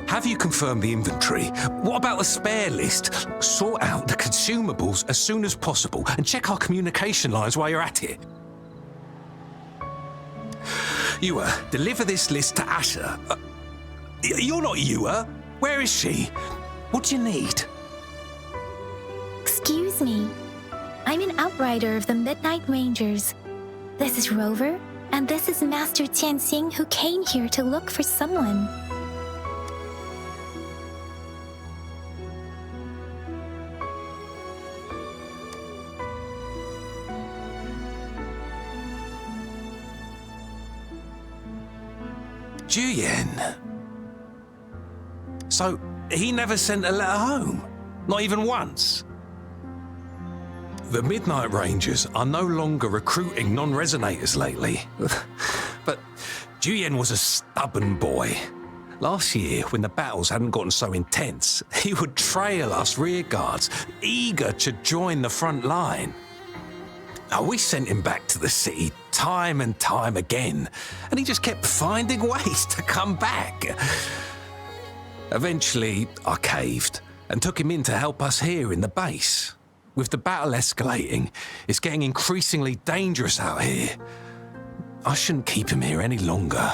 Have you confirmed the inventory? What about the spare list? Sort out the consumables as soon as possible and check our communication lines while you're at it. Ewa, deliver this list to Asher. You're not Ewa. Where is she? What do you need? Excuse me. I'm an outrider of the Midnight Rangers. This is Rover, and this is Master Tianxing, who came here to look for someone. Juyen. So, he never sent a letter home? Not even once? The Midnight Rangers are no longer recruiting non-resonators lately. But Juyen was a stubborn boy. Last year, when the battles hadn't gotten so intense, he would trail us rearguards, eager to join the front line. We sent him back to the city time and time again, and he just kept finding ways to come back. Eventually, I caved and took him in to help us here in the base. With the battle escalating, it's getting increasingly dangerous out here. I shouldn't keep him here any longer.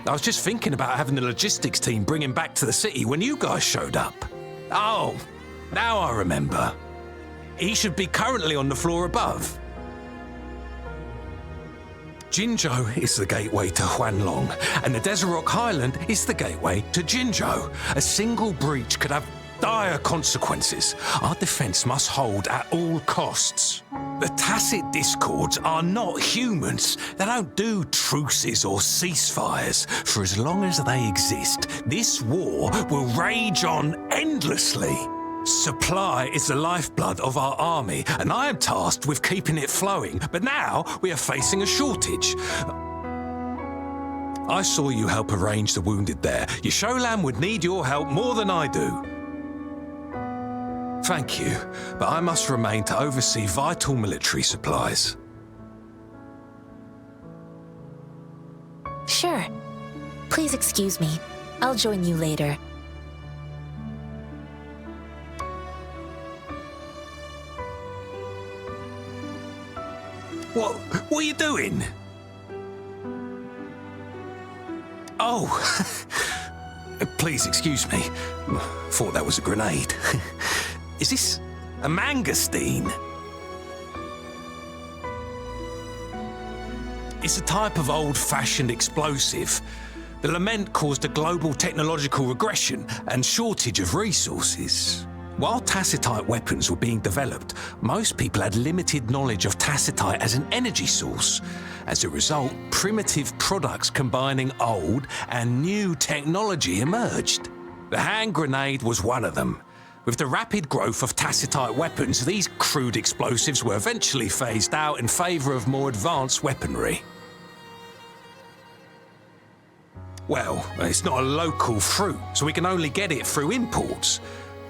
I was just thinking about having the logistics team bring him back to the city when you guys showed up. Oh, now I remember. He should be currently on the floor above. Jinzhou is the gateway to Huanlong, and the Desert Rock Highland is the gateway to Jinzhou. A single breach could have dire consequences. Our defense must hold at all costs. The Tacit Discords are not humans. They don't do truces or ceasefires. For as long as they exist, this war will rage on endlessly. Supply is the lifeblood of our army, and I am tasked with keeping it flowing, but now we are facing a shortage. I saw you help arrange the wounded there. Yasholan would need your help more than I do. Thank you, but I must remain to oversee vital military supplies. Sure. Please excuse me. I'll join you later. What are you doing? Oh, please excuse me. Thought that was a grenade. Is this a mangosteen? It's a type of old-fashioned explosive. The lament caused a global technological regression and shortage of resources. While tacitite weapons were being developed, most people had limited knowledge of tacitite as an energy source. As a result, primitive products combining old and new technology emerged. The hand grenade was one of them. With the rapid growth of tacitite weapons, these crude explosives were eventually phased out in favor of more advanced weaponry. Well, it's not a local fruit, so we can only get it through imports.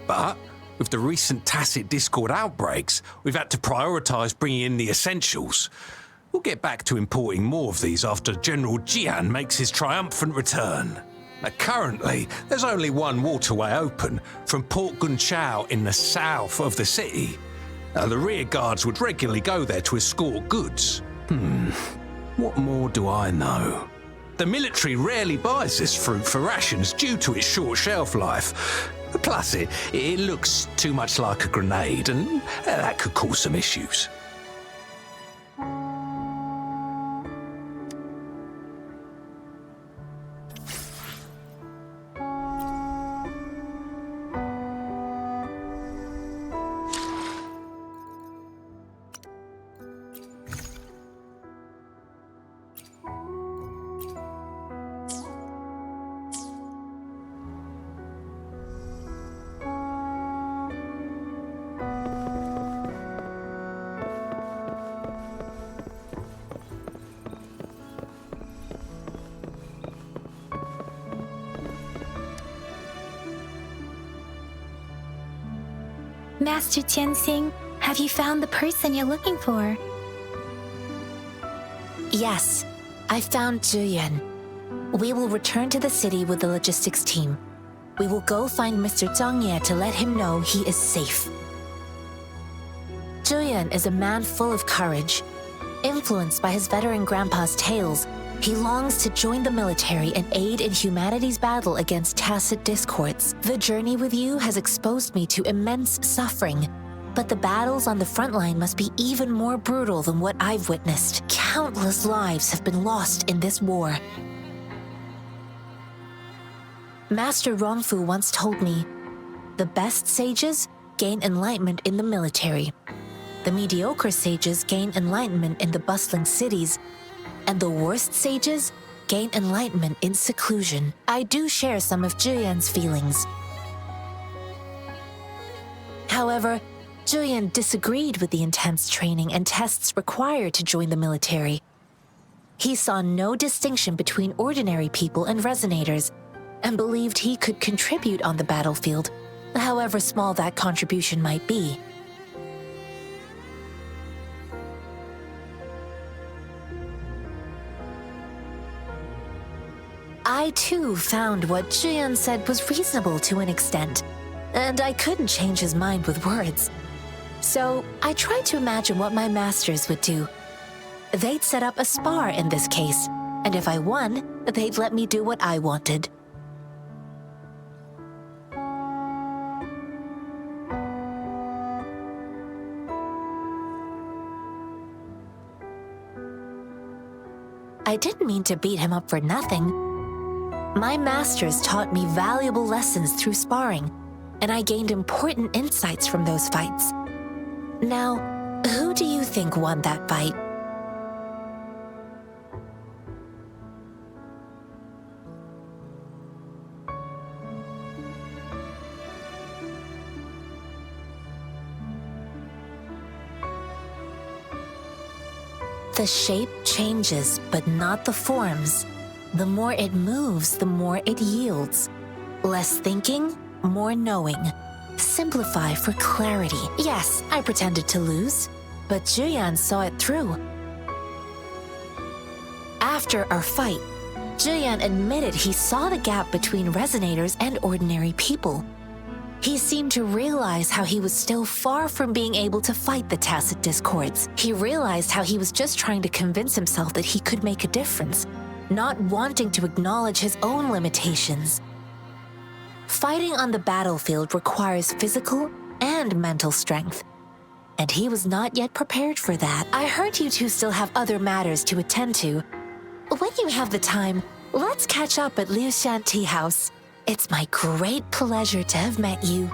But with the recent Tacit Discord outbreaks, we've had to prioritise bringing in the essentials. We'll get back to importing more of these after General Jian makes his triumphant return. Currently, there's only one waterway open, from Port Gunchao in the south of the city. The rear guards would regularly go there to escort goods. What more do I know? The military rarely buys this fruit for rations due to its short shelf life. Plus, it looks too much like a grenade, and that could cause some issues. Master Tianxing, have you found the person you're looking for? Yes, I found Zhiyuan. We will return to the city with the logistics team. We will go find Mr. Zhang Ye to let him know he is safe. Zhiyuan is a man full of courage. Influenced by his veteran grandpa's tales, he longs to join the military and aid in humanity's battle against tacit discords. The journey with you has exposed me to immense suffering, but the battles on the front line must be even more brutal than what I've witnessed. Countless lives have been lost in this war. Master Rongfu once told me, the best sages gain enlightenment in the military. The mediocre sages gain enlightenment in the bustling cities, and the worst sages gain enlightenment in seclusion. I do share some of Zhiyuan's feelings. However, Zhiyuan disagreed with the intense training and tests required to join the military. He saw no distinction between ordinary people and resonators, and believed he could contribute on the battlefield, however small that contribution might be. I too found what Zhiyuan said was reasonable to an extent, and I couldn't change his mind with words. So I tried to imagine what my masters would do. They'd set up a spar in this case, and if I won, they'd let me do what I wanted. I didn't mean to beat him up for nothing. My masters taught me valuable lessons through sparring, and I gained important insights from those fights. Now, who do you think won that fight? The shape changes, but not the forms. The more it moves, the more it yields. Less thinking, more knowing. Simplify for clarity. Yes, I pretended to lose, but Zhiyuan saw it through. After our fight, Zhiyuan admitted he saw the gap between resonators and ordinary people. He seemed to realize how he was still far from being able to fight the tacit discords. He realized how he was just trying to convince himself that he could make a difference, not wanting to acknowledge his own limitations. Fighting on the battlefield requires physical and mental strength, and he was not yet prepared for that. I heard you two still have other matters to attend to. When you have the time, let's catch up at Liu Shan Tea House. It's my great pleasure to have met you.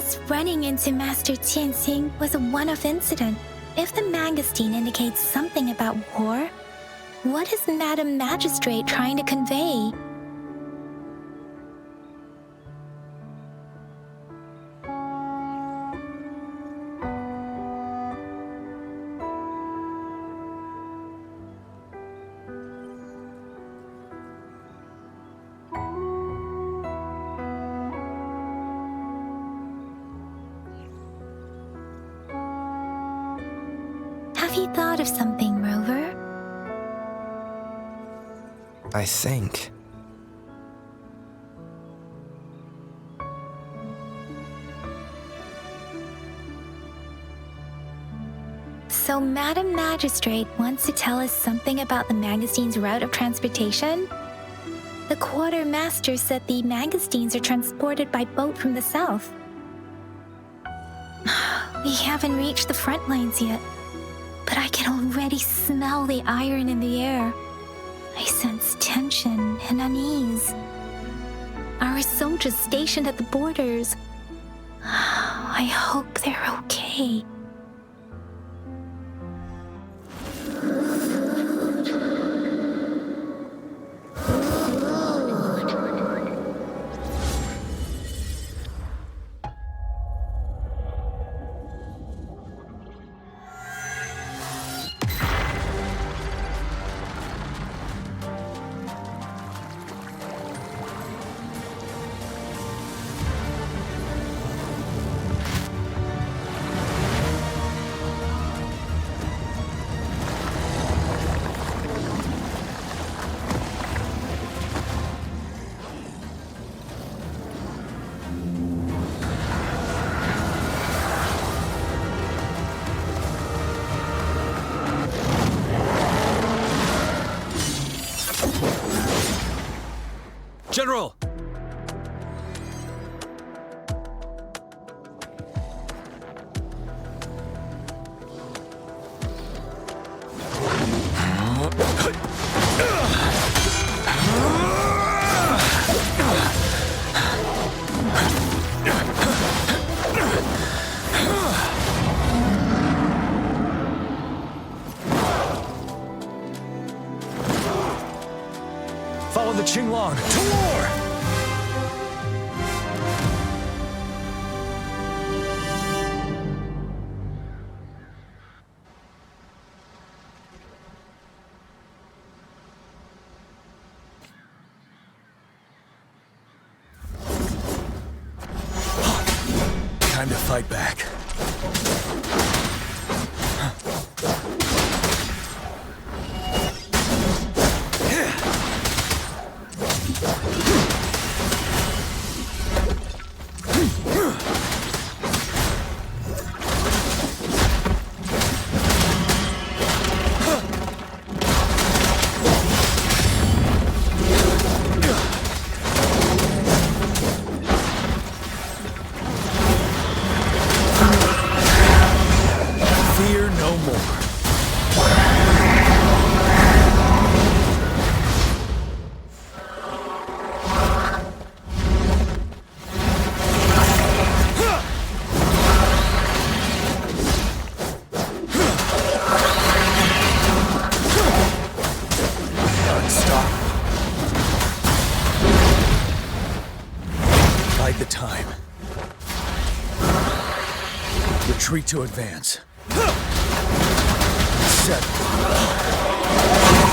Us running into Master Tianxing was a one-off incident. If the Mangosteen indicates something about war, what is Madam Magistrate trying to convey? Have you thought of something, Rover? I think. So Madam Magistrate wants to tell us something about the Mangosteen's route of transportation? The quartermaster said the Mangosteens are transported by boat from the south. We haven't reached the front lines yet, but I can already smell the iron in the air. I sense tension and unease. Our soldiers stationed at the borders. I hope they're okay. General! Follow the Qinglong to war! Time to fight back. Fear no more. Stop. Bide the time. Retreat to advance. Set.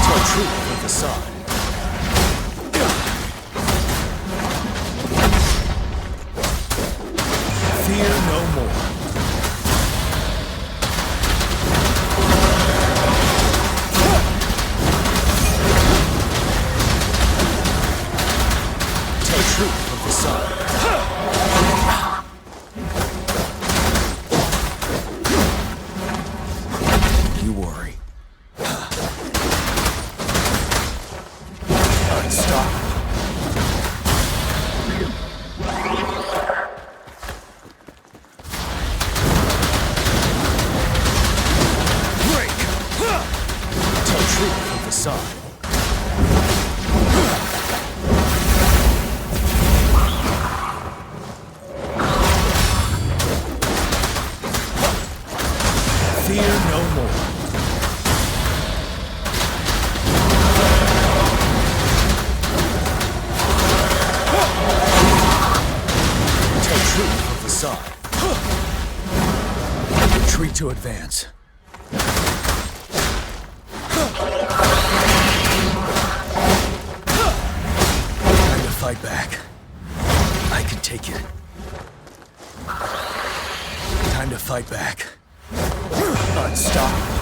Tell truth with the facade. Fear no more. Tell truth with the facade. You worry. Stop. Break. Tell truth with the facade. Fear no more. Tell truth from facade. Retreat to advance. Time to fight back. I can take it. Time to fight back. Unstoppable.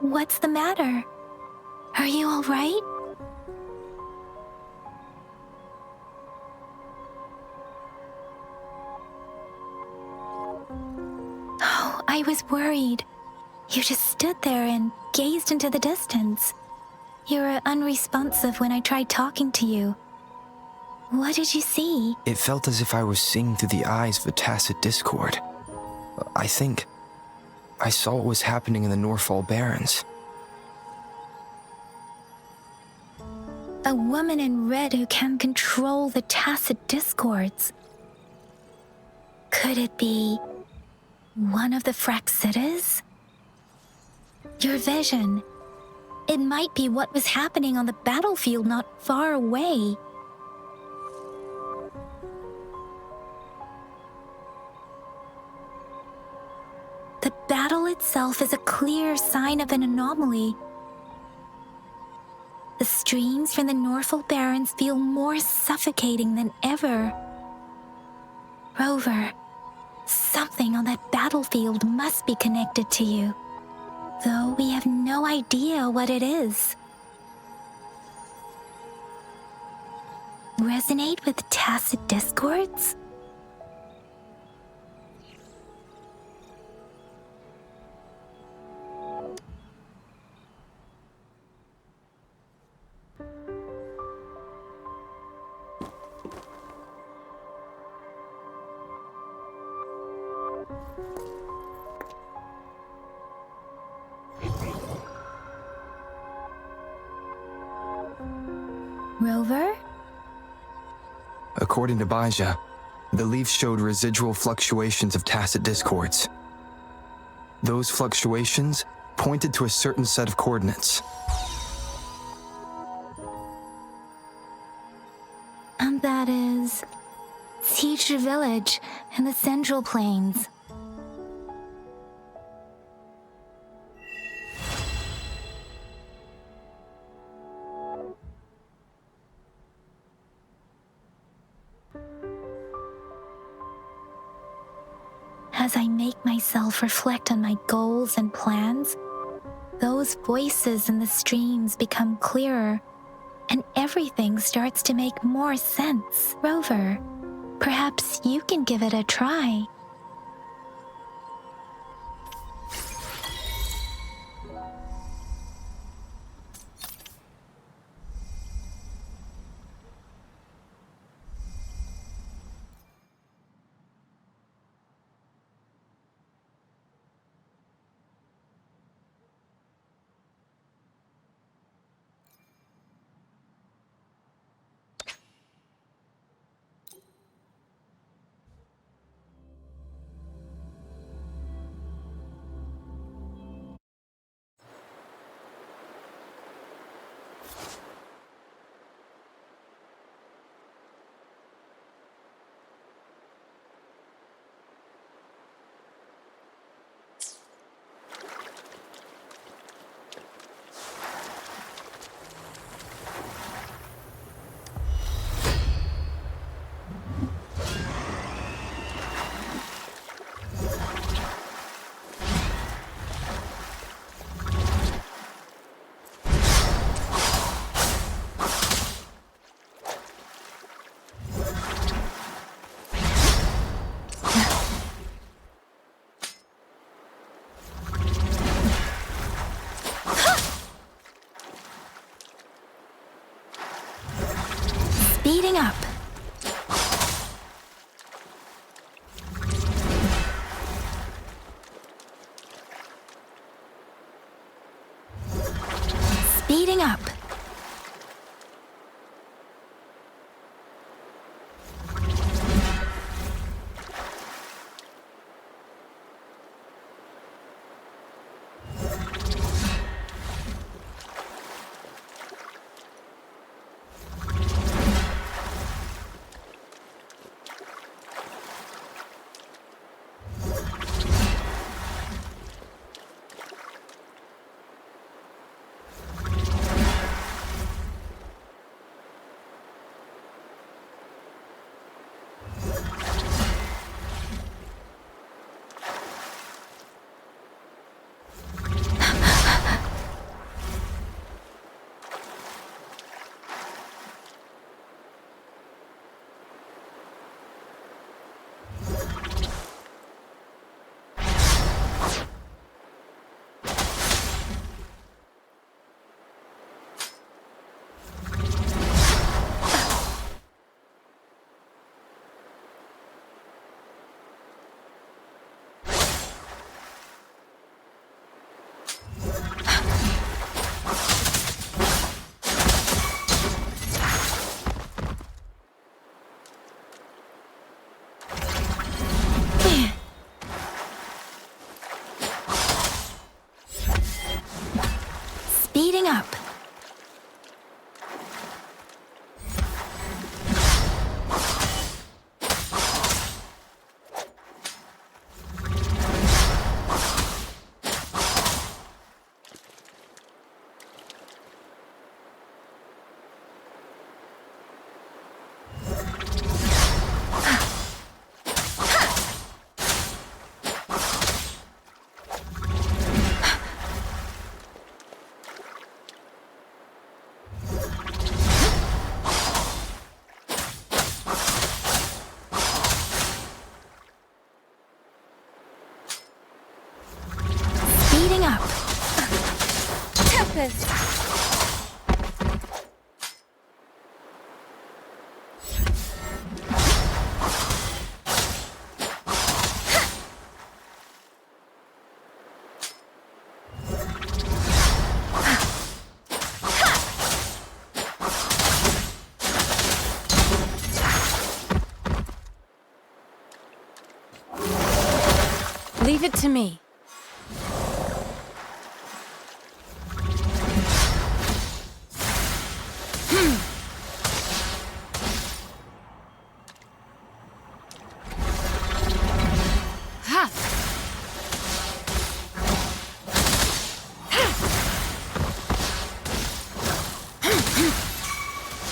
What's the matter? Are you all right? Oh, I was worried. You just stood there and gazed into the distance. You were unresponsive when I tried talking to you. What did you see? It felt as if I was seeing through the eyes of a tacit discord. I think I saw what was happening in the Norfall Barrens. A woman in red who can control the tacit discords. Could it be one of the Fraxitas? Your vision. It might be what was happening on the battlefield not far away. The battle itself is a clear sign of an anomaly. The streams from the Norfall Barrens feel more suffocating than ever. Rover, something on that battlefield must be connected to you, though we have no idea what it is. Resonate with tacit discords? Rover? According to Baja, the leaf showed residual fluctuations of tacit discords. Those fluctuations pointed to a certain set of coordinates. And that is Teacher Village in the Central Plains. As I make myself reflect on my goals and plans, those voices in the streams become clearer, and everything starts to make more sense. Rover, perhaps you can give it a try. Speeding up. Speeding up. Speeding up. Speeding up. Tempest. Leave it to me.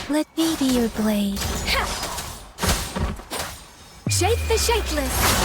Let me be your blade. Shape the shapeless.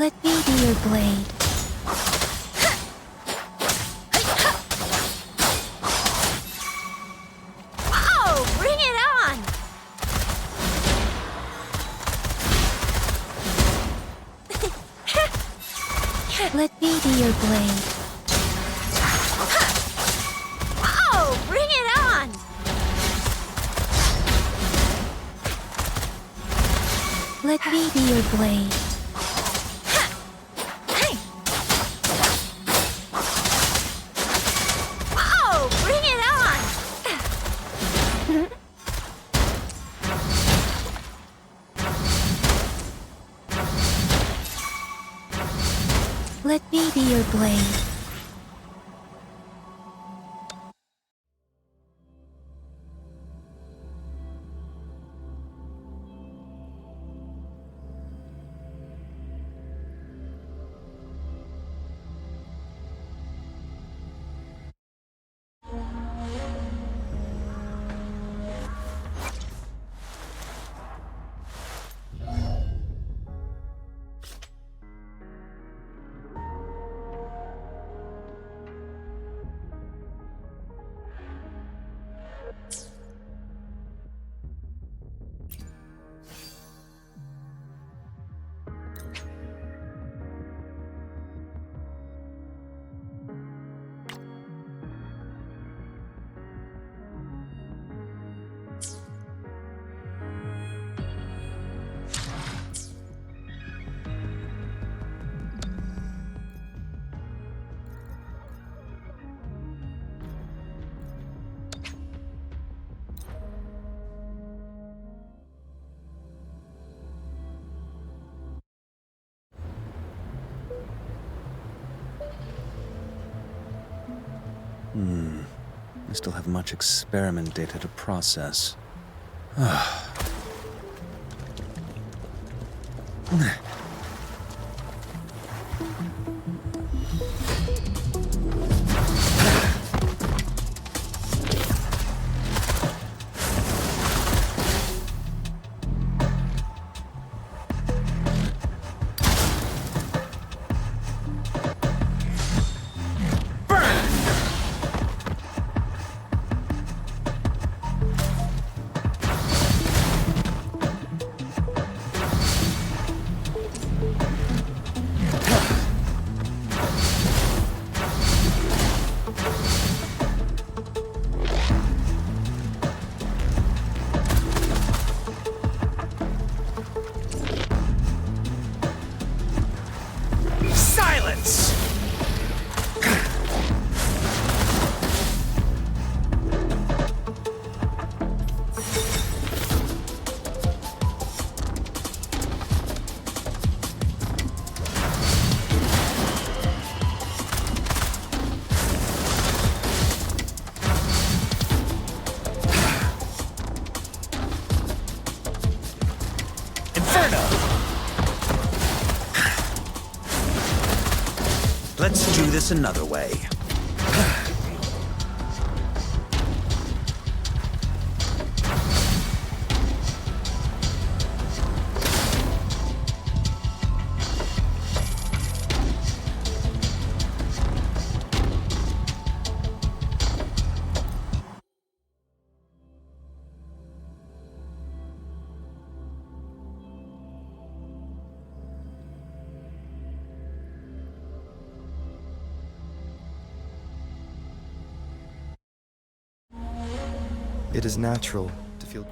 Let me be your blade. Oh, bring it on! Let me be your blade. Oh, bring it on! Let me be your blade. Oh, bring it on! Let me be your blade. I still have much experiment data to process. Silence! Let's do this another way. It is natural to feel...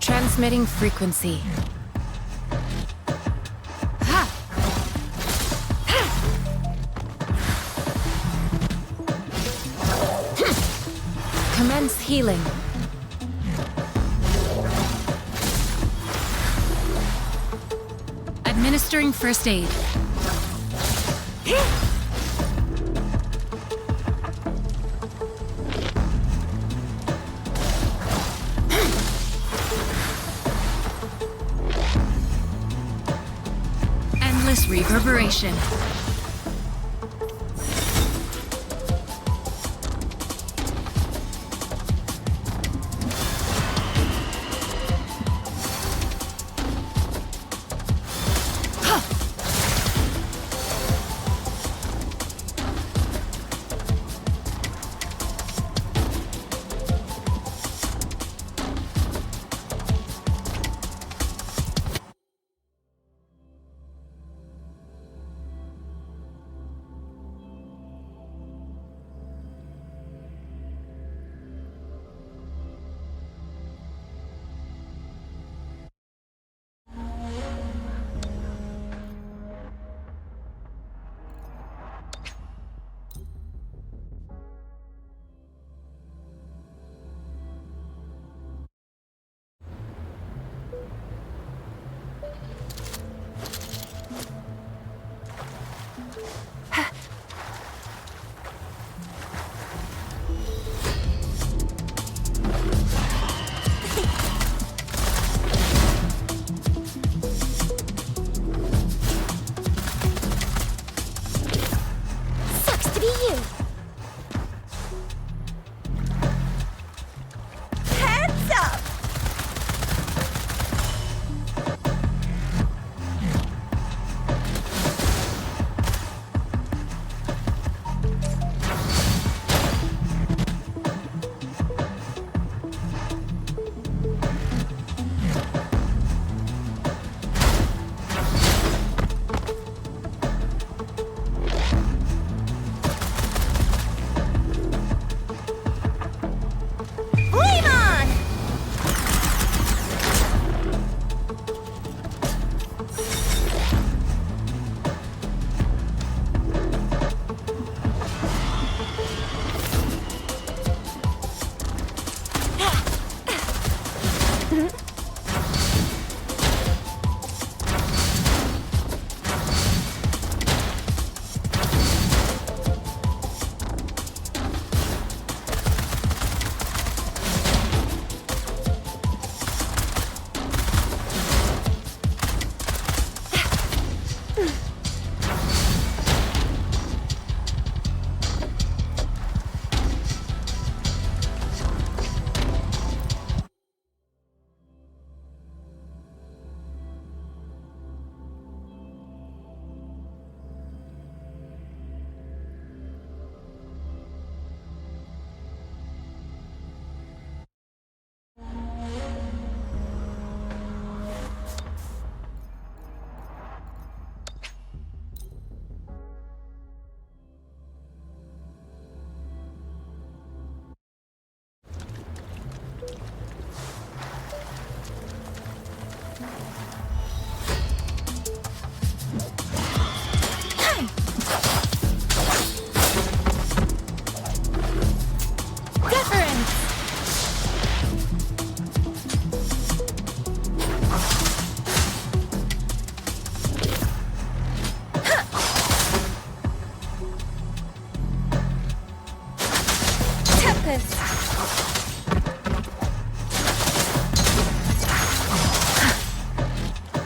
Transmitting frequency. healing. Administering first aid. Endless reverberation.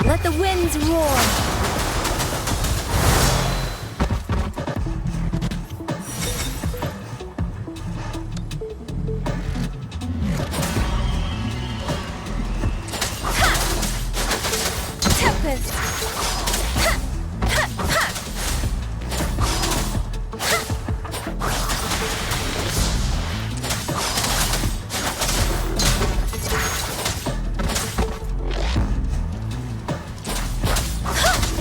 Let the winds roar. Ha!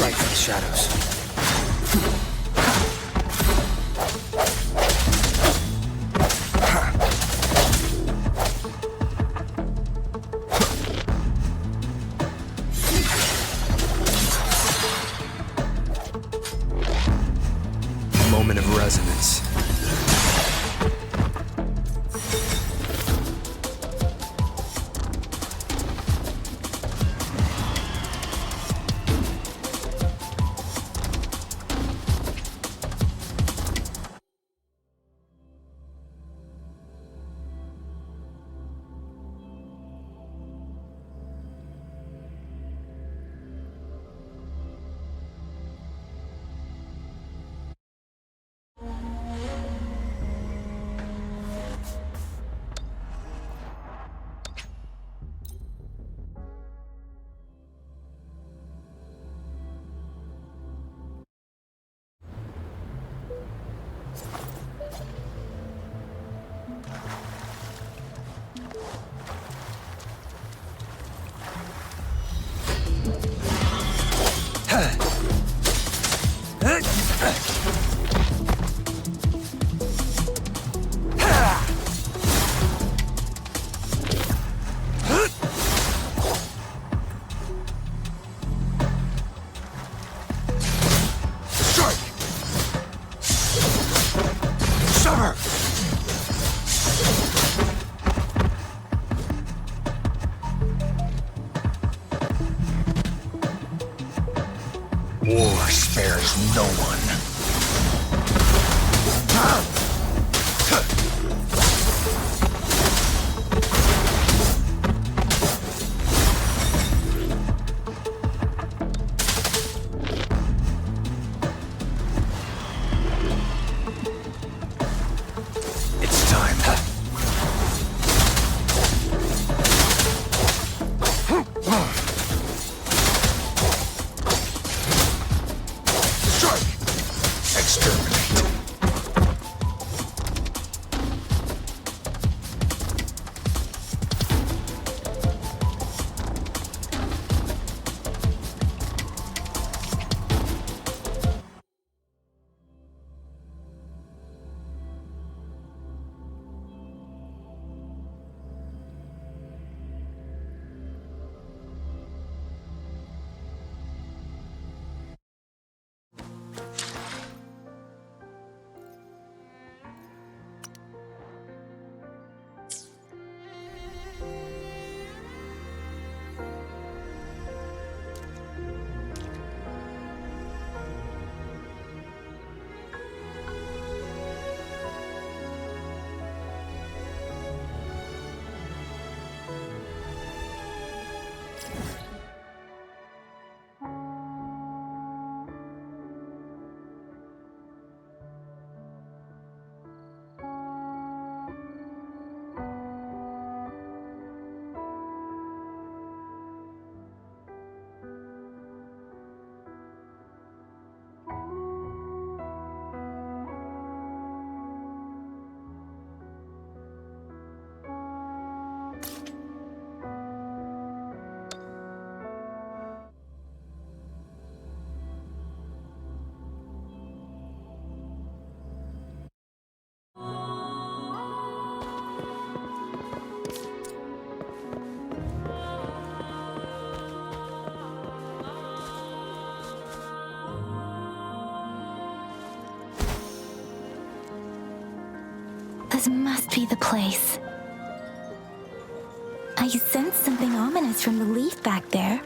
Strike from the shadows. Moment of resonance. War spares no one. It's time. Strike! Exterminate. This must be the place. I sensed something ominous from the leaf back there,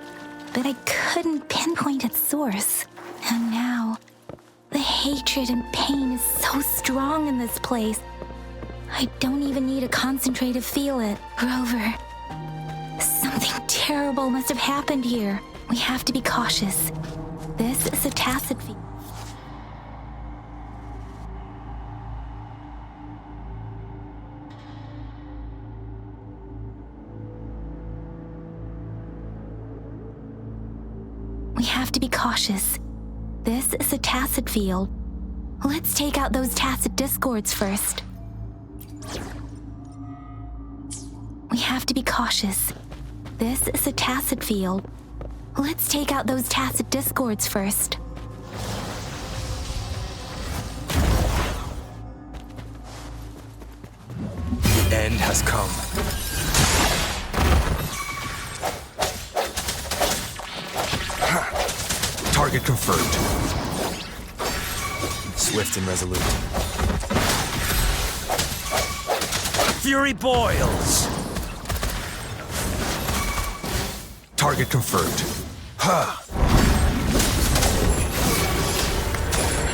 but I couldn't pinpoint its source. And now, the hatred and pain is so strong in this place. I don't even need to concentrate to feel it. Rover, something terrible must have happened here. We have to be cautious. This is a tacit field. We have to be cautious. This is a tacit field. Let's take out those tacit discords first. We have to be cautious. This is a tacit field. Let's take out those tacit discords first. The end has come. Target confirmed. Swift and resolute. Fury boils! Target confirmed.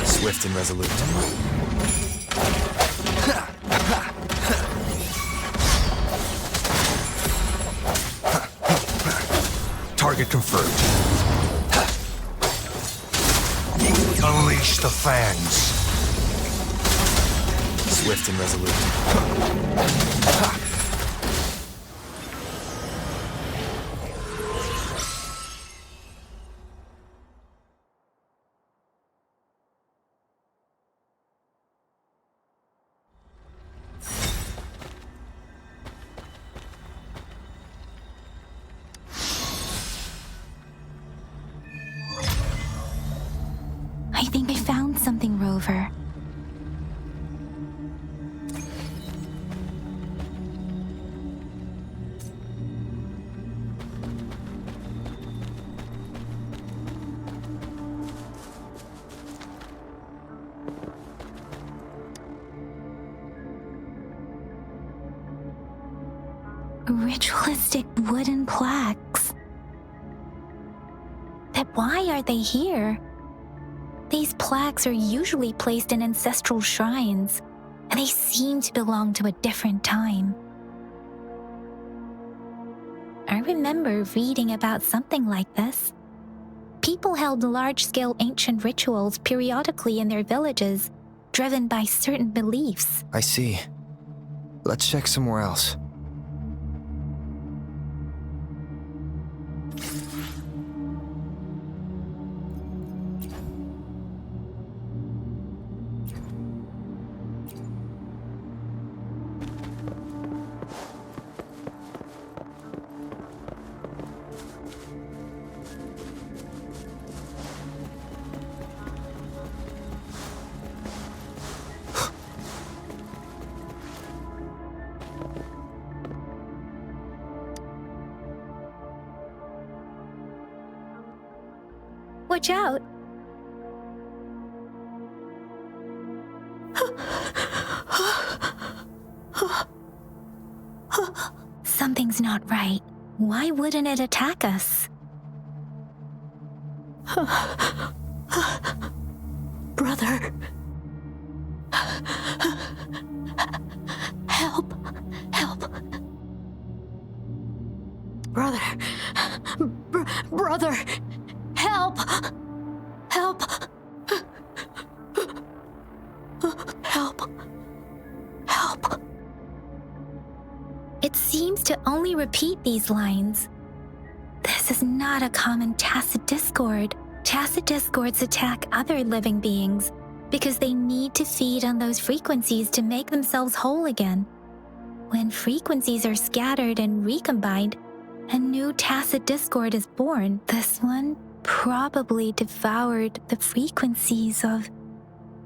Swift and resolute. Target confirmed. Unleash the fangs. Swift and resolute. I think I found something, Rover. Ritualistic wooden plaques. But why are they here? These plaques are usually placed in ancestral shrines, and they seem to belong to a different time. I remember reading about something like this. People held large-scale ancient rituals periodically in their villages, driven by certain beliefs. I see. Let's check somewhere else. Watch out! Something's not right. Why wouldn't it attack us? Brother. Help. Help. Brother. Brother. Help! Help! Help! Help! It seems to only repeat these lines. This is not a common tacit discord. Tacit discords attack other living beings because they need to feed on those frequencies to make themselves whole again. When frequencies are scattered and recombined, a new tacit discord is born. This one probably devoured the frequencies of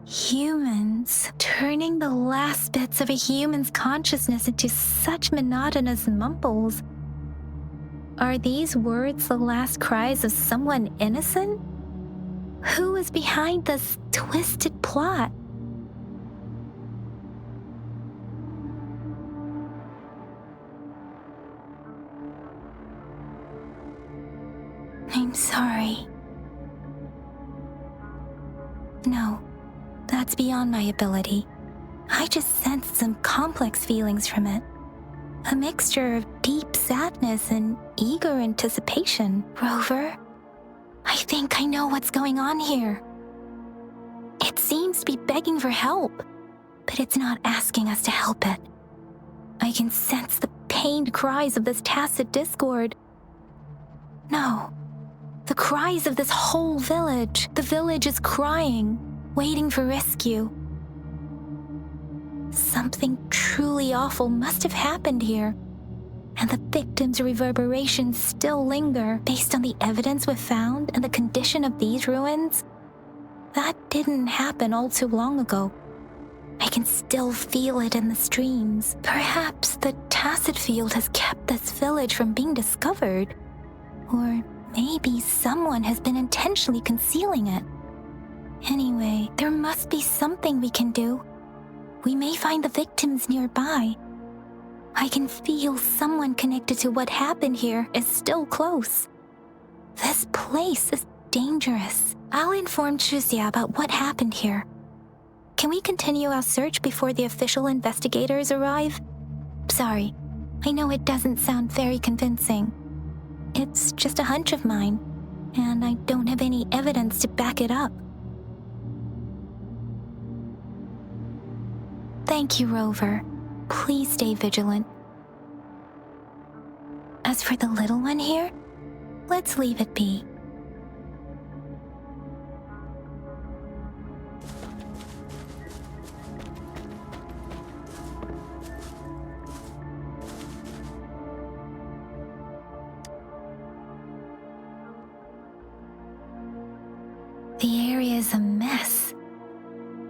humans, turning the last bits of a human's consciousness into such monotonous mumbles. Are these words the last cries of someone innocent? Who is behind this twisted plot? I'm sorry. No, that's beyond my ability. I just sensed some complex feelings from it. A mixture of deep sadness and eager anticipation. Rover, I think I know what's going on here. It seems to be begging for help, but it's not asking us to help it. I can sense the pained cries of this tacit discord. No. The cries of this whole village. The village is crying, waiting for rescue. Something truly awful must have happened here. and the victim's reverberations still linger based on the evidence we've found and the condition of these ruins. That didn't happen all too long ago. I can still feel it in the streams. Perhaps the tacit field has kept this village from being discovered. Or maybe someone has been intentionally concealing it. Anyway, there must be something we can do. We may find the victims nearby. I can feel someone connected to what happened here is still close. This place is dangerous. I'll inform Chuzia about what happened here. Can we continue our search before the official investigators arrive? Sorry, I know it doesn't sound very convincing. It's just a hunch of mine, and I don't have any evidence to back it up. Thank you, Rover. Please stay vigilant. As for the little one here, let's leave it be. The area is a mess,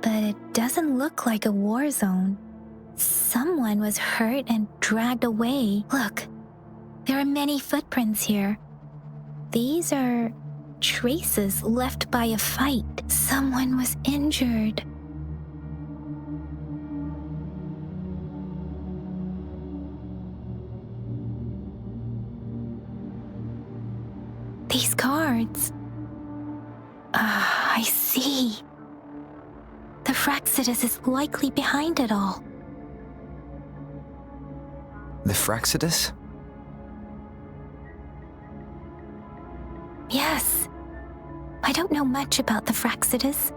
but it doesn't look like a war zone. Someone was hurt and dragged away. Look, there are many footprints here. These are traces left by a fight. Someone was injured. These cards. I see. The Fraxidus is likely behind it all. The Fraxidus? Yes. I don't know much about the Fraxidus,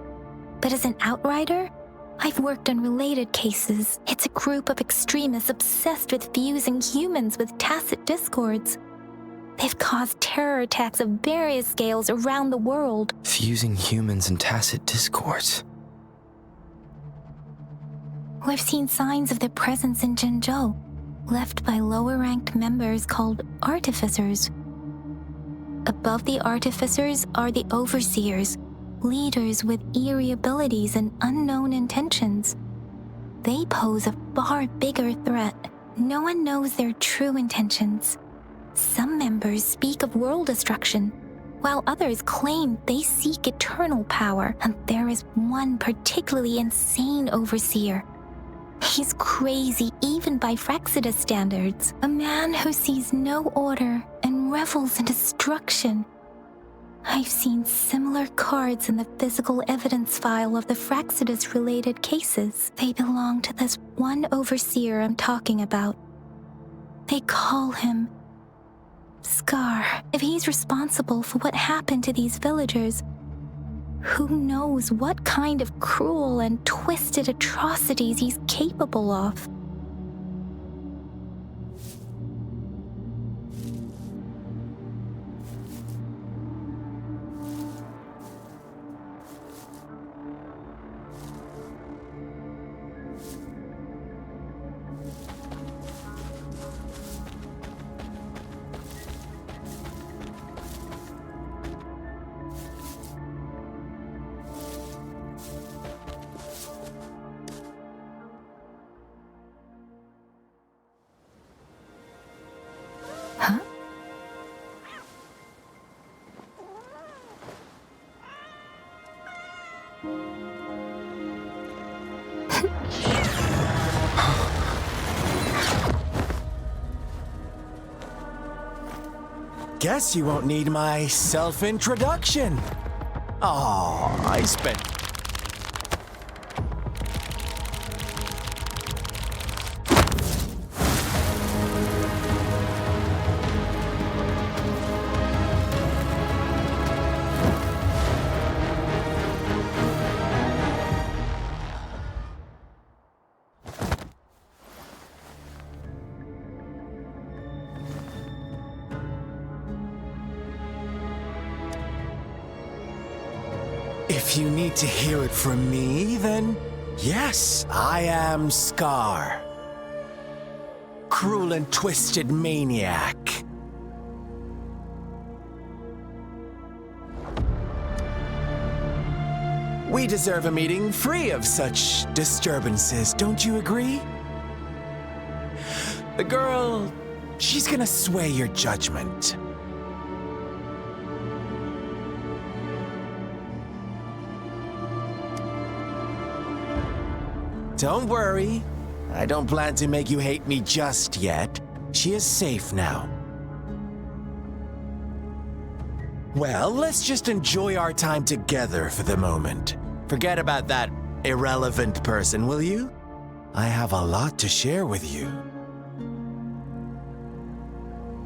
but as an outrider, I've worked on related cases. It's a group of extremists obsessed with fusing humans with tacit discords. They've caused terror attacks of various scales around the world. Fusing humans and tacit discords. We've seen signs of their presence in Jinzhou, left by lower-ranked members called artificers. Above the artificers are the overseers, leaders with eerie abilities and unknown intentions. They pose a far bigger threat. No one knows their true intentions. Some members speak of world destruction, while others claim they seek eternal power, and there is one particularly insane overseer. He's crazy even by Fraxidus standards, a man who sees no order and revels in destruction. I've seen similar cards in the physical evidence file of the Fraxidus-related cases. They belong to this one overseer I'm talking about. They call him Scar. If he's responsible for what happened to these villagers, who knows what kind of cruel and twisted atrocities he's capable of? Huh? Guess you won't need my self-introduction. Oh, I spent... If you need to hear it from me, then yes, I am Scar. cruel and twisted maniac. We deserve a meeting free of such disturbances, don't you agree? The girl, she's gonna sway your judgment. Don't worry, I don't plan to make you hate me just yet. She is safe now. Well, let's just enjoy our time together for the moment. Forget about that irrelevant person, will you? I have a lot to share with you.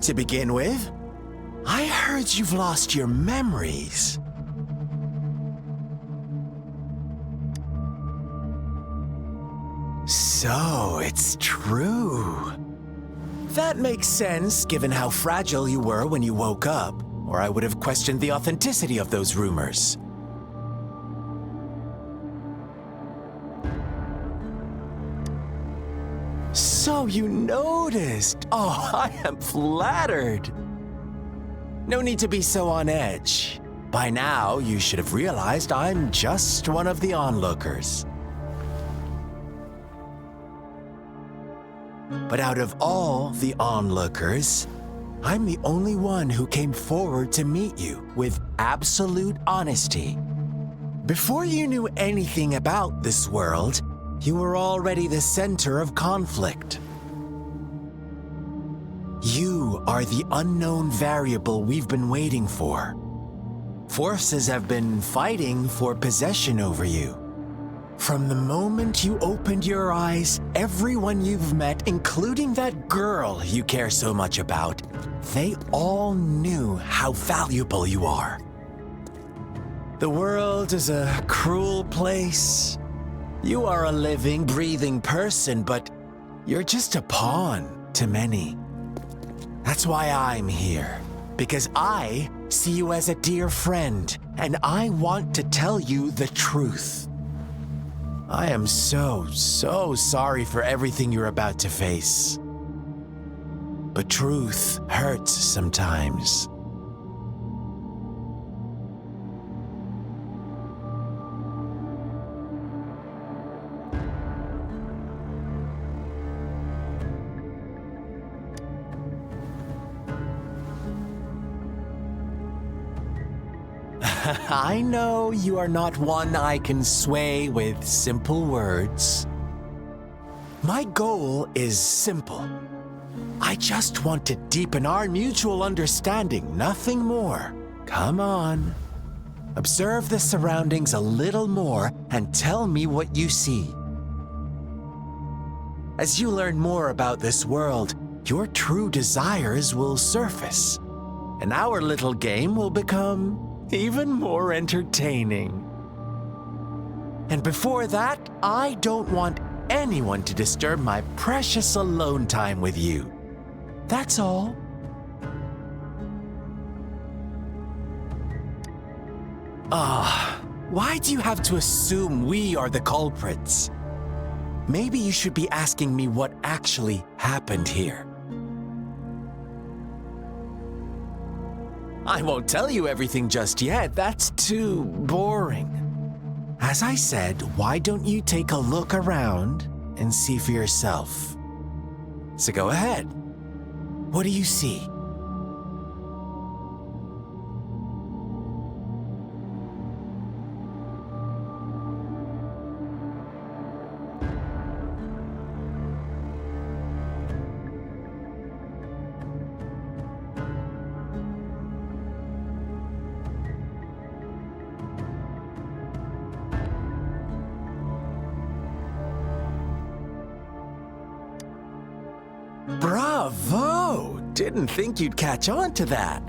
To begin with, I heard you've lost your memories. So, it's true. That makes sense, given how fragile you were when you woke up, or I would have questioned the authenticity of those rumors. So you noticed. Oh, I am flattered. No need to be so on edge. By now, you should have realized I'm just one of the onlookers. But out of all the onlookers, I'm the only one who came forward to meet you with absolute honesty. Before you knew anything about this world, you were already the center of conflict. You are the unknown variable we've been waiting for. Forces have been fighting for possession over you. From the moment you opened your eyes, everyone you've met, including that girl you care so much about, they all knew how valuable you are. The world is a cruel place. You are a living, breathing person, but you're just a pawn to many. That's why I'm here, because I see you as a dear friend, and I want to tell you the truth. I am so sorry for everything you're about to face. But truth hurts sometimes. I know you are not one I can sway with simple words. My goal is simple. I just want to deepen our mutual understanding, nothing more. Come on. Observe the surroundings a little more and tell me what you see. As you learn more about this world, your true desires will surface, and our little game will become even more entertaining. And before that, I don't want anyone to disturb my precious alone time with you. That's all. Why do you have to assume we are the culprits? Maybe you should be asking me what actually happened here. I won't tell you everything just yet, that's too boring. As I said, why don't you take a look around and see for yourself? So go ahead. What do you see? Bravo! Didn't think you'd catch on to that.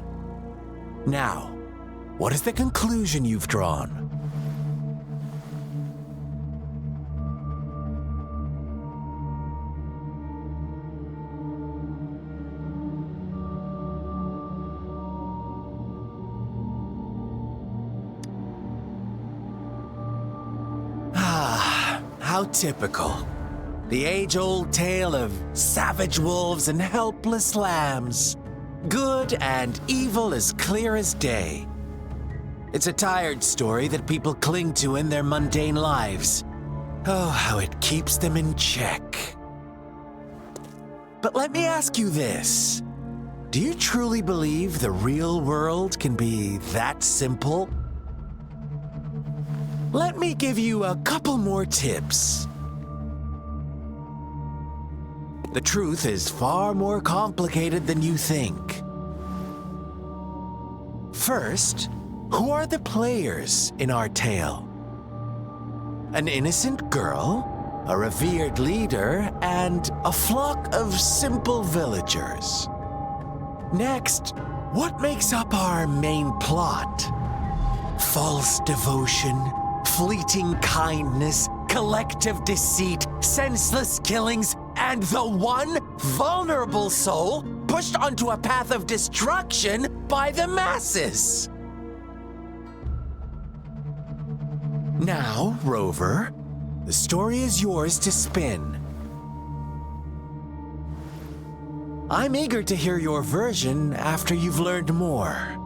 Now, what is the conclusion you've drawn? How typical. The age-old tale of savage wolves and helpless lambs. Good and evil as clear as day. It's a tired story that people cling to in their mundane lives. Oh, how it keeps them in check. But let me ask you this. Do you truly believe the real world can be that simple? Let me give you a couple more tips. The truth is far more complicated than you think. First, who are the players in our tale? An innocent girl, a revered leader, and a flock of simple villagers. Next, what makes up our main plot? False devotion, fleeting kindness, collective deceit, senseless killings, and the one vulnerable soul pushed onto a path of destruction by the masses. Now, Rover, the story is yours to spin. I'm eager to hear your version after you've learned more.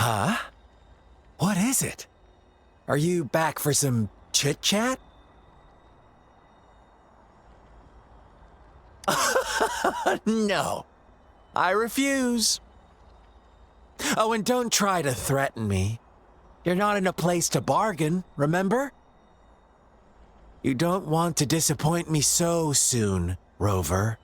Huh? What is it? Are you back for some chit-chat? No, I refuse. Oh, and don't try to threaten me. You're not in a place to bargain, remember? You don't want to disappoint me so soon, Rover.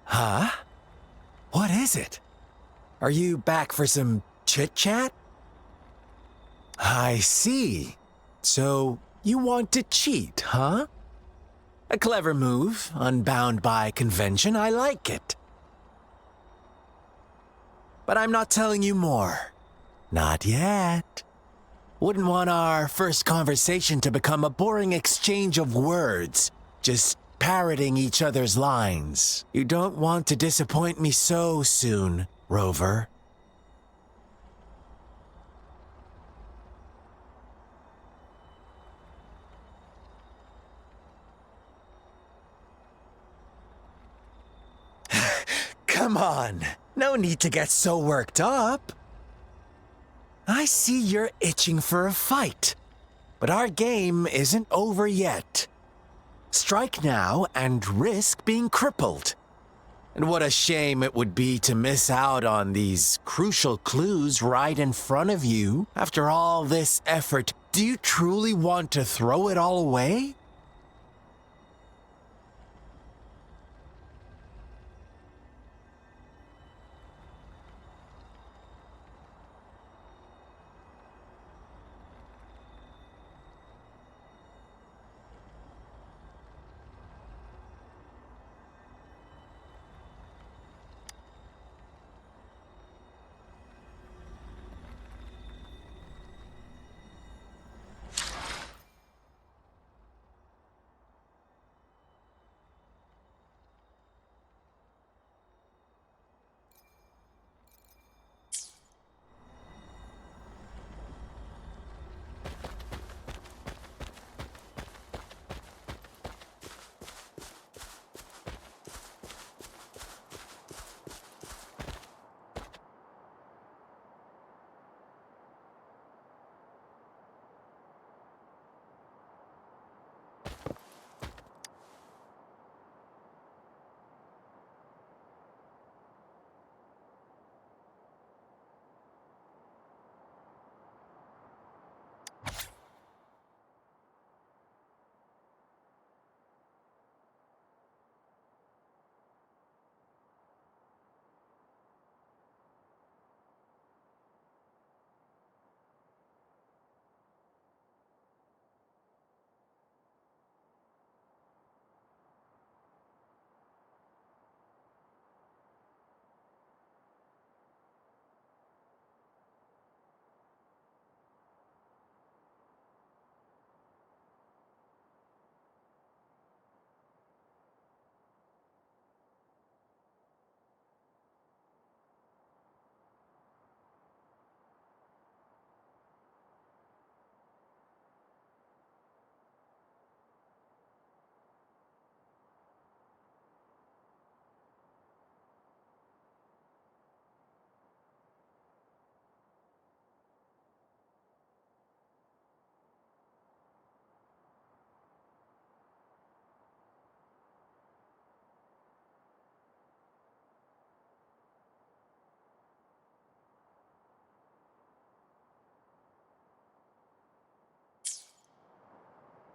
Huh? What is it? Are you back for some chit-chat? I see. So, you want to cheat, huh? A clever move, unbound by convention, I like it. But I'm not telling you more. Not yet. Wouldn't want our first conversation to become a boring exchange of words, just parroting each other's lines. You don't want to disappoint me so soon, Rover. Come on, no need to get so worked up. I see you're itching for a fight, but our game isn't over yet. Strike now and risk being crippled. And what a shame it would be to miss out on these crucial clues right in front of you. After all this effort, do you truly want to throw it all away?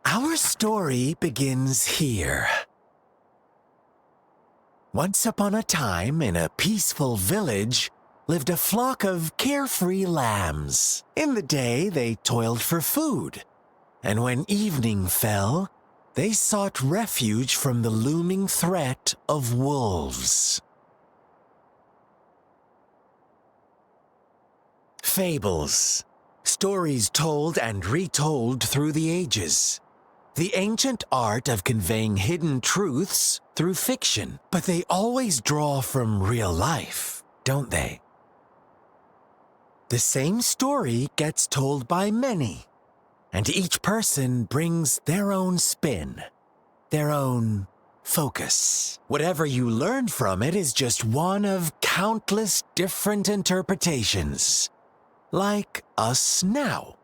Our story begins here. Once upon a time, in a peaceful village, lived a flock of carefree lambs. In the day, they toiled for food, and when evening fell, they sought refuge from the looming threat of wolves. Fables. Stories told and retold through the ages. The ancient art of conveying hidden truths through fiction. But they always draw from real life, don't they? The same story gets told by many, and each person brings their own spin, their own focus. Whatever you learn from it is just one of countless different interpretations. Like us now,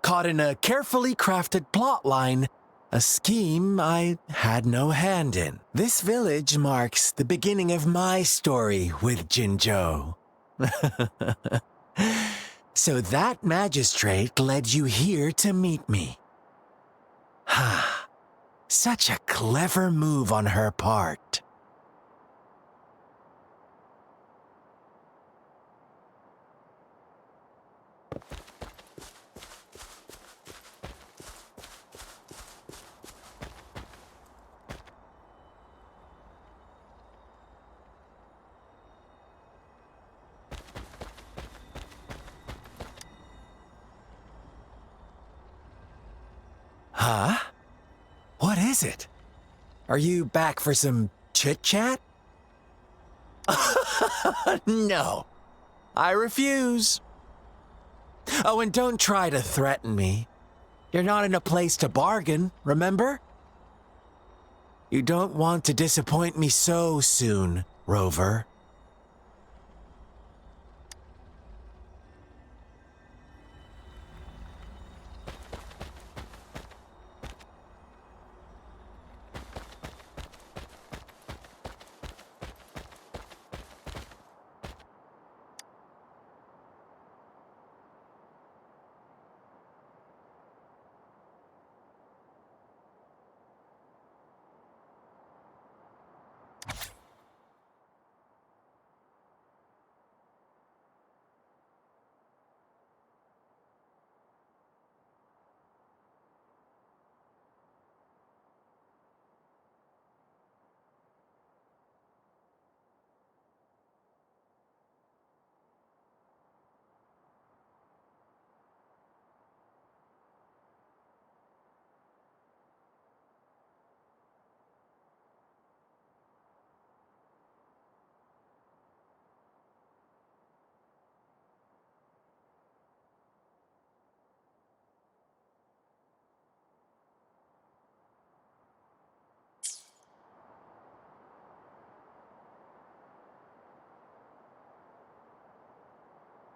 caught in a carefully crafted plotline, a scheme I had no hand in. This village marks the beginning of my story with Jinzhou. So that magistrate led you here to meet me. Ha, such a clever move on her part. Huh? What is it? Are you back for some chit-chat? No, I refuse. Oh, and don't try to threaten me. You're not in a place to bargain, remember? You don't want to disappoint me so soon, Rover.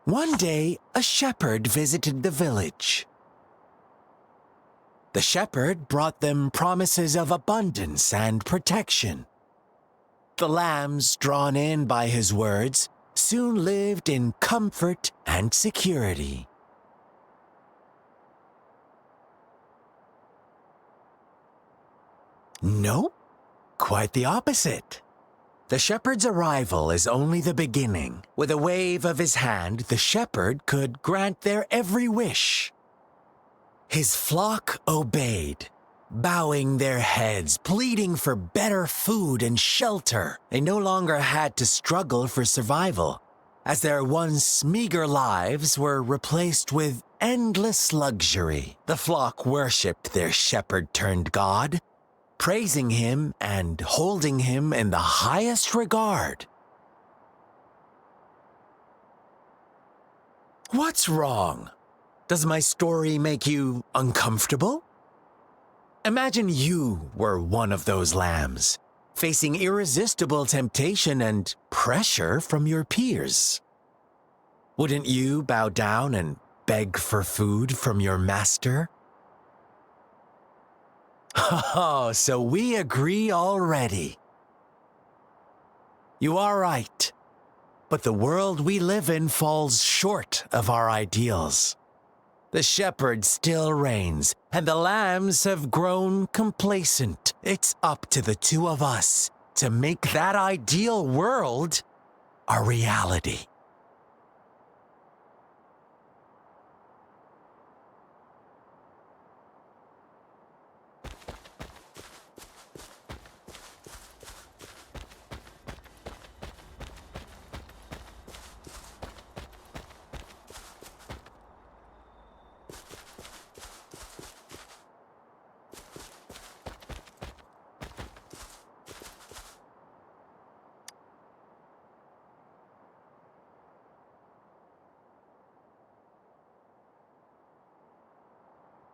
One day, a shepherd visited the village. The shepherd brought them promises of abundance and protection. The lambs, drawn in by his words, soon lived in comfort and security. Nope, quite the opposite. The shepherd's arrival is only the beginning. With a wave of his hand, the shepherd could grant their every wish. His flock obeyed, bowing their heads, pleading for better food and shelter. They no longer had to struggle for survival, as their once meager lives were replaced with endless luxury. The flock worshipped their shepherd-turned-god, praising him and holding him in the highest regard. What's wrong? Does my story make you uncomfortable? Imagine you were one of those lambs, facing irresistible temptation and pressure from your peers. Wouldn't you bow down and beg for food from your master? Oh, so we agree already. You are right, but the world we live in falls short of our ideals. The shepherd still reigns, and the lambs have grown complacent. It's up to the two of us to make that ideal world a reality.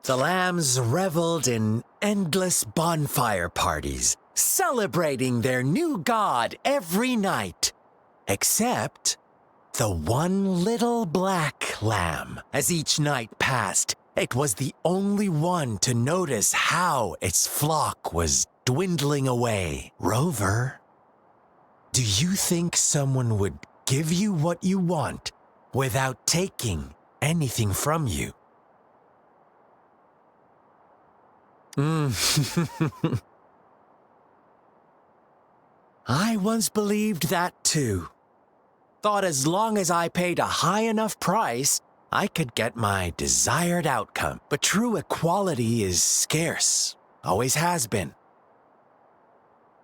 The lambs reveled in endless bonfire parties, celebrating their new god every night. Except the one little black lamb. As each night passed, it was the only one to notice how its flock was dwindling away. Rover, do you think someone would give you what you want without taking anything from you? I once believed that too. Thought as long as I paid a high enough price, I could get my desired outcome. But true equality is scarce, always has been.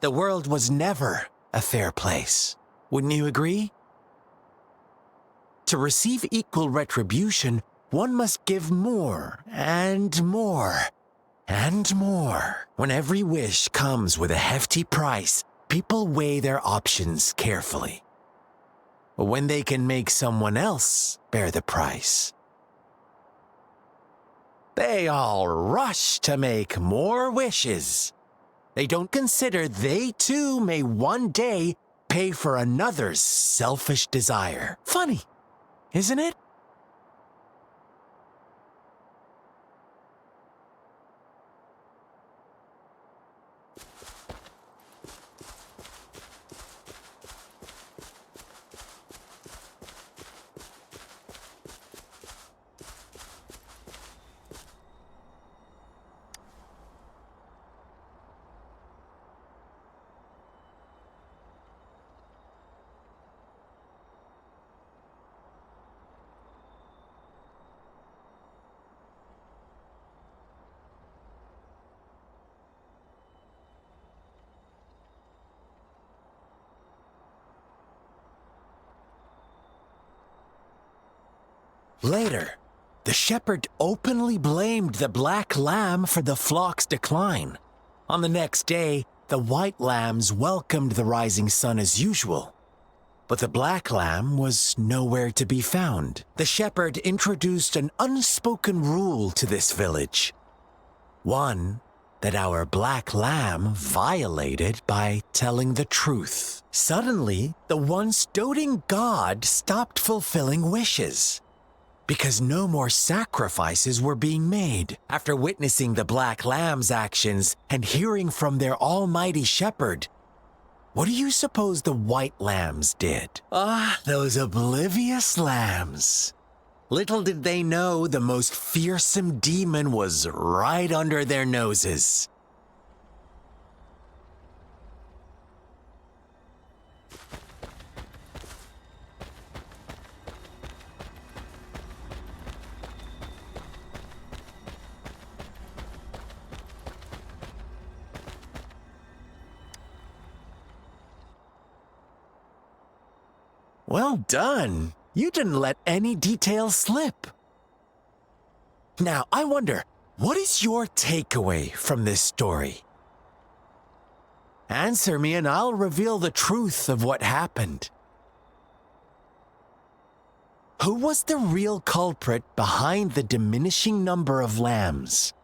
The world was never a fair place. Wouldn't you agree? To receive equal retribution, one must give more and more. And more. When every wish comes with a hefty price, people weigh their options carefully. When they can make someone else bear the price, they all rush to make more wishes. They don't consider they too may one day pay for another's selfish desire. Funny, isn't it? Later, the shepherd openly blamed the black lamb for the flock's decline. On the next day, the white lambs welcomed the rising sun as usual. But the black lamb was nowhere to be found. The shepherd introduced an unspoken rule to this village. One that our black lamb violated by telling the truth. Suddenly, the once doting god stopped fulfilling wishes, because no more sacrifices were being made. After witnessing the black lamb's actions and hearing from their almighty shepherd, what do you suppose the white lambs did? Those oblivious lambs. Little did they know the most fearsome demon was right under their noses. Well done. You didn't let any details slip. Now, I wonder, what is your takeaway from this story? Answer me and I'll reveal the truth of what happened. Who was the real culprit behind the diminishing number of lambs?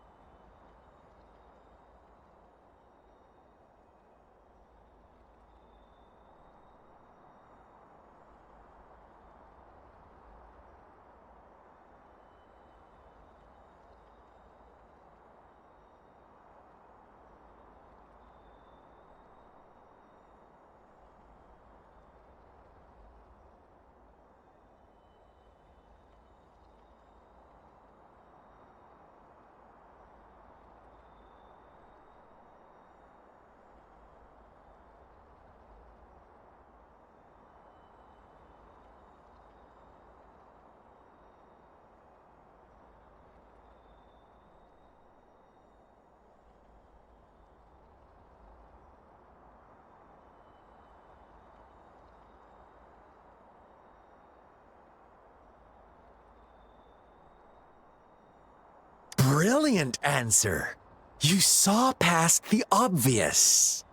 brilliant answer. You saw past the obvious.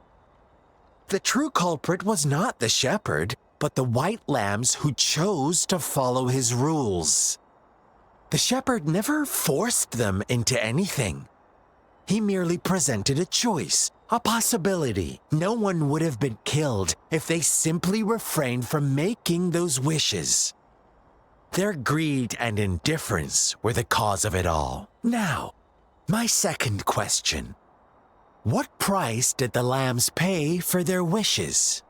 The true culprit was not the shepherd, but the white lambs who chose to follow his rules. The shepherd never forced them into anything. He merely presented a choice, a possibility. No one would have been killed if they simply refrained from making those wishes. Their greed and indifference were the cause of it all. Now, my second question. What price did the lambs pay for their wishes?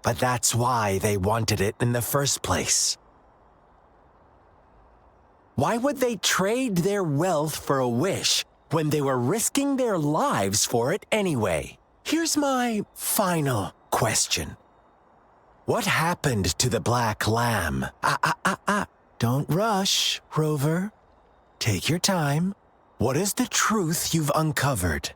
But that's why they wanted it in the first place. Why would they trade their wealth for a wish when they were risking their lives for it anyway? Here's my final question. What happened to the black lamb? Don't rush, Rover. Take your time. What is the truth you've uncovered?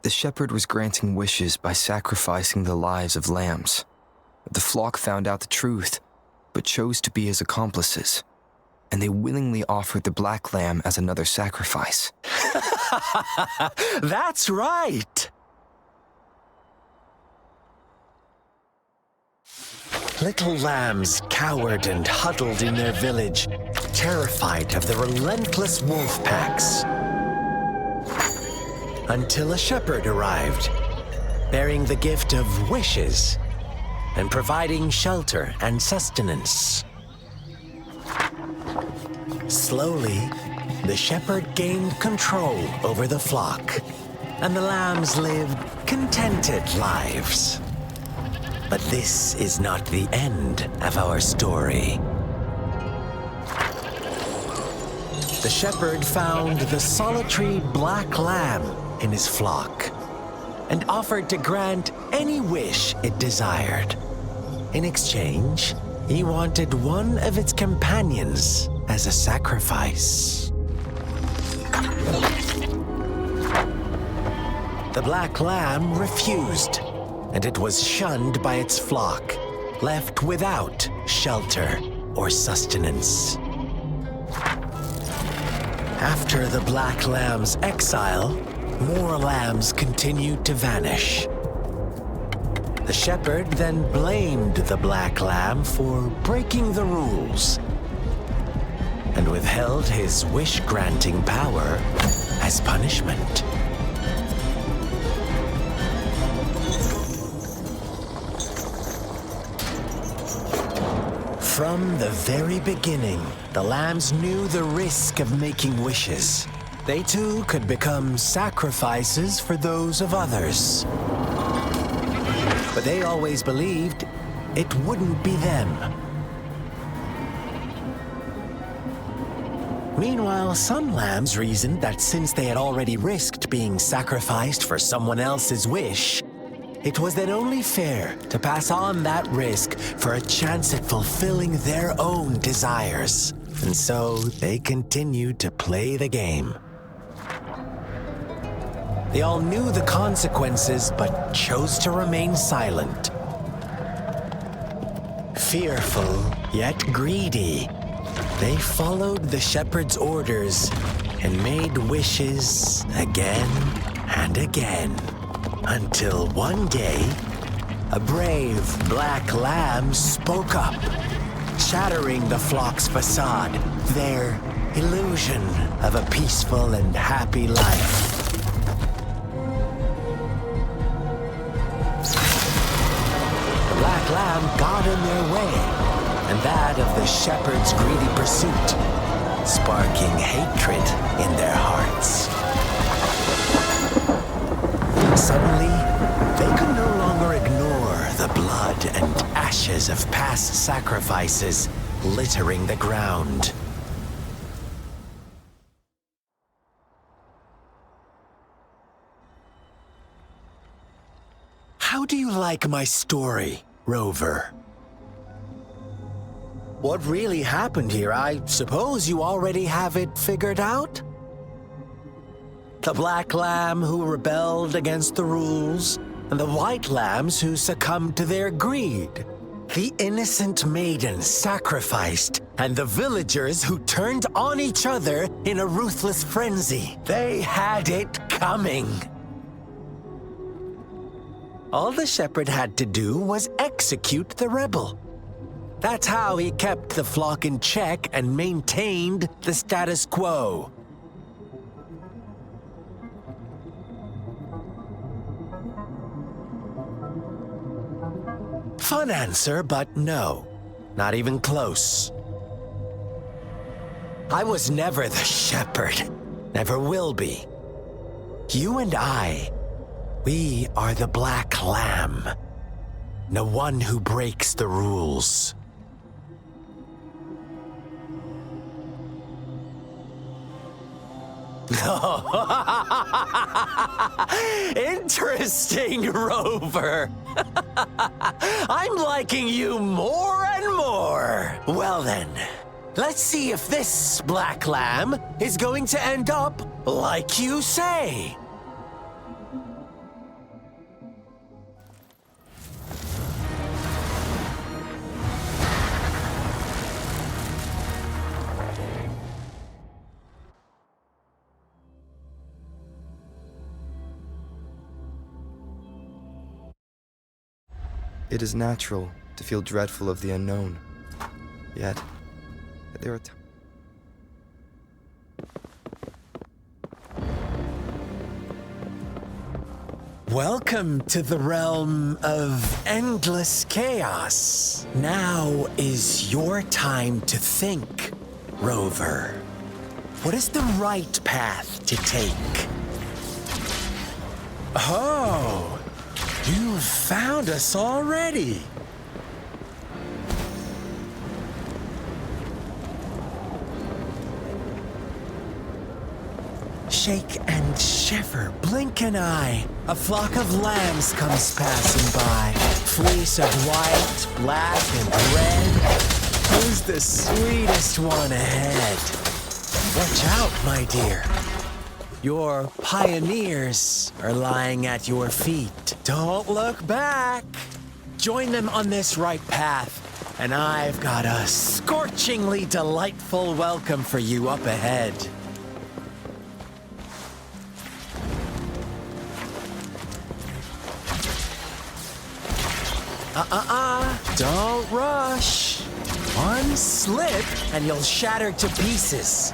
The shepherd was granting wishes by sacrificing the lives of lambs. The flock found out the truth, but chose to be his accomplices, and they willingly offered the black lamb as another sacrifice. That's right! Little lambs cowered and huddled in their village, terrified of the relentless wolf packs. Until a shepherd arrived, bearing the gift of wishes and providing shelter and sustenance. Slowly, the shepherd gained control over the flock, and the lambs lived contented lives. But this is not the end of our story. The shepherd found the solitary black lamb in his flock and offered to grant any wish it desired. In exchange, he wanted one of its companions as a sacrifice. The black lamb refused, and it was shunned by its flock, left without shelter or sustenance. After the black lamb's exile, more lambs continued to vanish. The shepherd then blamed the black lamb for breaking the rules and withheld his wish-granting power as punishment. From the very beginning, the lambs knew the risk of making wishes. They too could become sacrifices for those of others. But they always believed it wouldn't be them. Meanwhile, some lambs reasoned that since they had already risked being sacrificed for someone else's wish, it was then only fair to pass on that risk for a chance at fulfilling their own desires. And so they continued to play the game. They all knew the consequences, but chose to remain silent. Fearful, yet greedy, they followed the shepherd's orders and made wishes again and again. Until one day, a brave black lamb spoke up, shattering the flock's facade, their illusion of a peaceful and happy life. The black lamb got in their way, and that of the shepherd's greedy pursuit, sparking hatred in their hearts. Suddenly, they could no longer ignore the blood and ashes of past sacrifices littering the ground. How do you like my story, Rover? What really happened here? I suppose you already have it figured out? The black lamb who rebelled against the rules, and the white lambs who succumbed to their greed. The innocent maidens sacrificed, and the villagers who turned on each other in a ruthless frenzy. They had it coming. All the shepherd had to do was execute the rebel. That's how he kept the flock in check and maintained the status quo. Fun answer, but no. Not even close. I was never the shepherd. Never will be. You and I, we are the black lamb. The one who breaks the rules. Interesting, Rover. I'm liking you more and more. Well then, let's see if this black lamb is going to end up like you say. It is natural to feel dreadful of the unknown. Yet, there are times. Welcome to the realm of endless chaos. Now is your time to think, Rover. What is the right path to take? Oh, you've found us already. Shake and shiver, blink an eye. A flock of lambs comes passing by. Fleece of white, black, and red. Who's the sweetest one ahead? Watch out, my dear. Your pioneers are lying at your feet. Don't look back. Join them on this right path, and I've got a scorchingly delightful welcome for you up ahead. Don't rush. One slip and you'll shatter to pieces.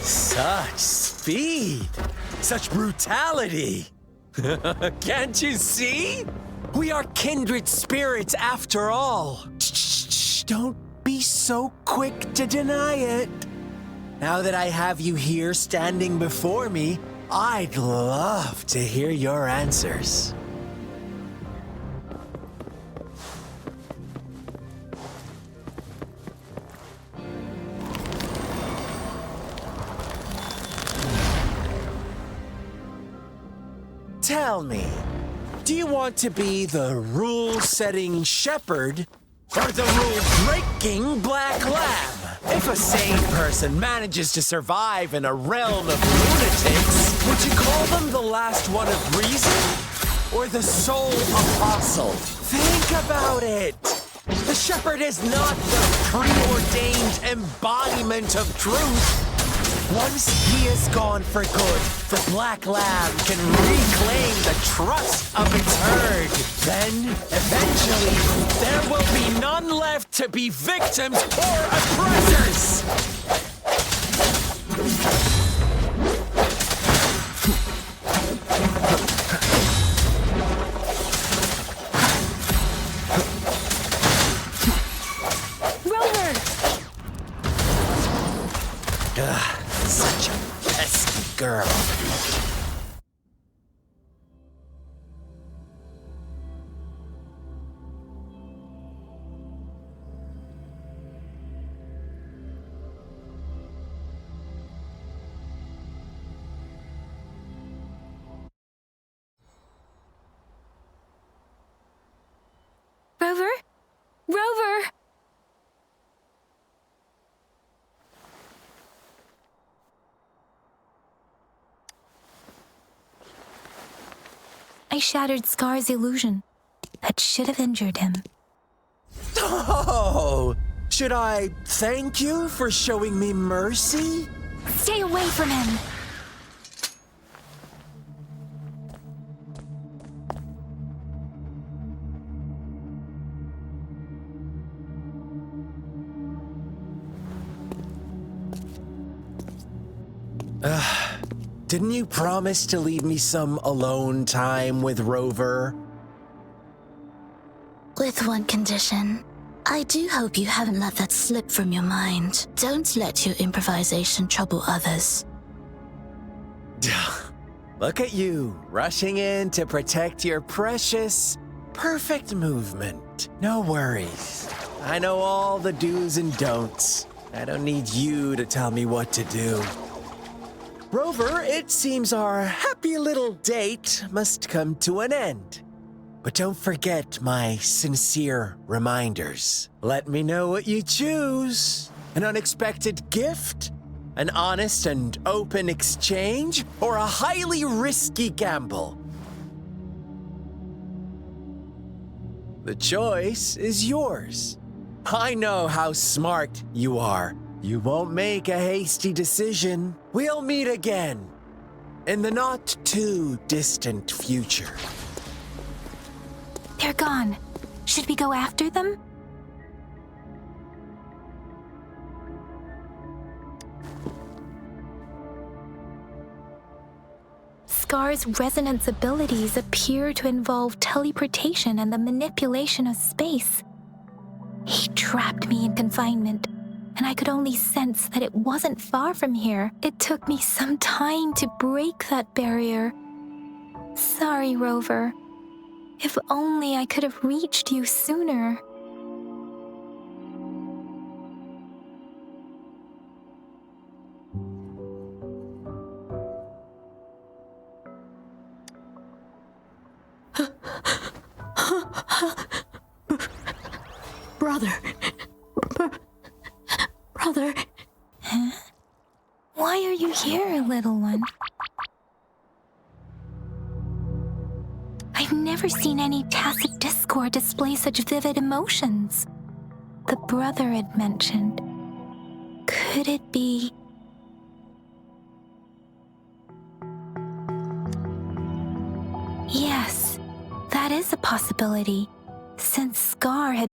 Such speed. Such brutality. Can't you see? We are kindred spirits after all. Don't be so quick to deny it. Now that I have you here standing before me, I'd love to hear your answers. Tell me, do you want to be the rule-setting shepherd or the rule-breaking black lamb? If a sane person manages to survive in a realm of lunatics, would you call them the last one of reason or the sole apostle? Think about it. The shepherd is not the preordained embodiment of truth. Once he is gone for good, the black lamb can reclaim the trust of its herd. Then, eventually, there will be none left to be victims or oppressors. girl. Rover? Rover! I shattered Scar's illusion. That should have injured him. Oh! Should I thank you for showing me mercy? Stay away from him! Didn't you promise to leave me some alone time with Rover? With one condition. I do hope you haven't let that slip from your mind. Don't let your improvisation trouble others. Look at you, rushing in to protect your precious, perfect movement. No worries. I know all the do's and don'ts. I don't need you to tell me what to do. Rover, it seems our happy little date must come to an end. But don't forget my sincere reminders. Let me know what you choose. An unexpected gift? An honest and open exchange? Or a highly risky gamble? The choice is yours. I know how smart you are. You won't make a hasty decision. We'll meet again in the not too distant future. They're gone. Should we go after them? Scar's resonance abilities appear to involve teleportation and the manipulation of space. He trapped me in confinement, and I could only sense that it wasn't far from here. It took me some time to break that barrier. Sorry, Rover. If only I could have reached you sooner. Brother. Brother. Huh? Why are you here, little one? I've never seen any tacit discord display such vivid emotions. The brother had mentioned. Could it be... Yes, that is a possibility, since Scar had